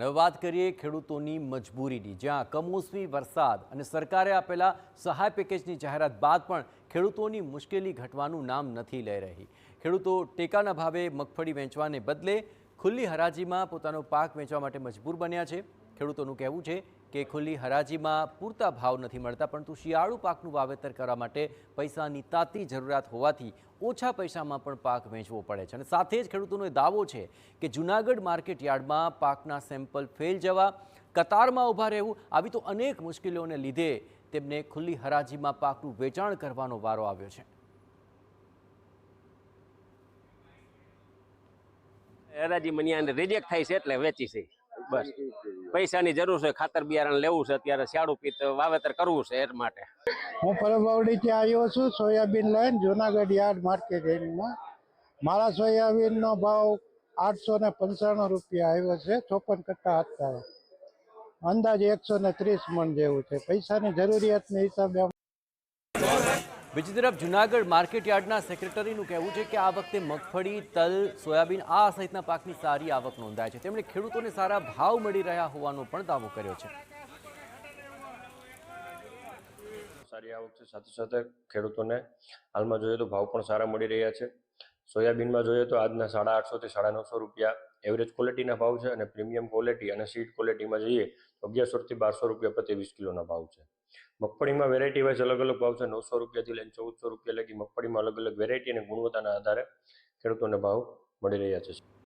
હવે વાત કરીએ ખેડૂતોની મજબૂરીની, જ્યાં કમોસમી વરસાદ અને સરકારે આપેલા સહાય પેકેજની જાહેરાત બાદ પણ ખેડૂતોની મુશ્કેલી ઘટવાનું નામ નથી લઈ રહી। ખેડૂતો ટેકાના ભાવે મગફળી વેચવાને બદલે ખુલ્લી હરાજીમાં પોતાનો પાક વેચવા માટે મજબૂર બન્યા છે। ખેડૂતોનું કહેવું છે કે ખુલ્લી હરાજીમાં પૂરતા ભાવ નથી મળતા, પરંતુ શિયાળુ પાકનું વાવેતર કરવા માટે પૈસાની તાતી જરૂરિયાત હોવાથી ઓછા પૈસામાં પણ પાક વેચવો પડે છે। અને સાથે જ ખેડૂતોનો દાવો છે કે જૂનાગઢ માર્કેટ યાર્ડમાં પાકના સેમ્પલ ફેલ જવા, કતારમાં ઊભા રહેવું, આવી તો અનેક મુશ્કેલીઓને લીધે તેમને ખુલ્લી હરાજીમાં પાકનું વેચાણ કરવાનો વારો આવ્યો છે। હરાજી મની રિજેક્ટ થાય છે એટલે વેચી છે। બસ પૈસાની જરૂર છે, ખાતર બિયારણ લેવું છે, અત્યારે શિયાળુ પિત્ત વાવેતર કરવું છે એ માટે। હું પરબાવડીથી આવ્યો છું સોયાબીન લઈને જૂનાગઢ યાર્ડ માર્કેટ એરિયામાં। મારા સોયાબીનનો ભાવ 895 રૂપિયા આવ્યો છે। 54 કટ્ટા હતા, અંદાજે 130 મણ જેવું છે। પૈસાની જરૂરિયાતના હિસાબે બીજી તરફ જૂનાગઢ માર્કેટ યાર્ડના સેક્રેટરીનું કહેવું છે કે આ વખતે મગફળી, તલ, સોયાબીન આ સહિતના પાકની સારી આવક નોંધાય છે। તેમણે ખેડૂતોને સારા ભાવ મળી રહ્યા હોવાનો પણ દાવો કર્યો છે। સારી આવક છે, સાથે સાથે ખેડૂતોને હાલમાં જોઈએ તો ભાવ પણ સારા મળી રહ્યા છે। સોયાબીનમાં જોઈએ તો આજના 850 થી 950 રૂપિયા એવરેજ ક્વોલિટીના ભાવ છે, અને પ્રીમિયમ ક્વોલિટી અને સીડ ક્વોલિટીમાં જોઈએ તો 1100 થી 1200 રૂપિયા પ્રતિ 20 કિલોના ભાવ છે। મગફળીમાં વેરાયટી વાઇઝ અલગ અલગ ભાવ છે। 900 રૂપિયાથી લઈને 1400 રૂપિયા લગી મગફળીમાં અલગ અલગ વેરાયટી અને ગુણવત્તાના આધારે ખેડૂતોને ભાવ મળી રહ્યા છે।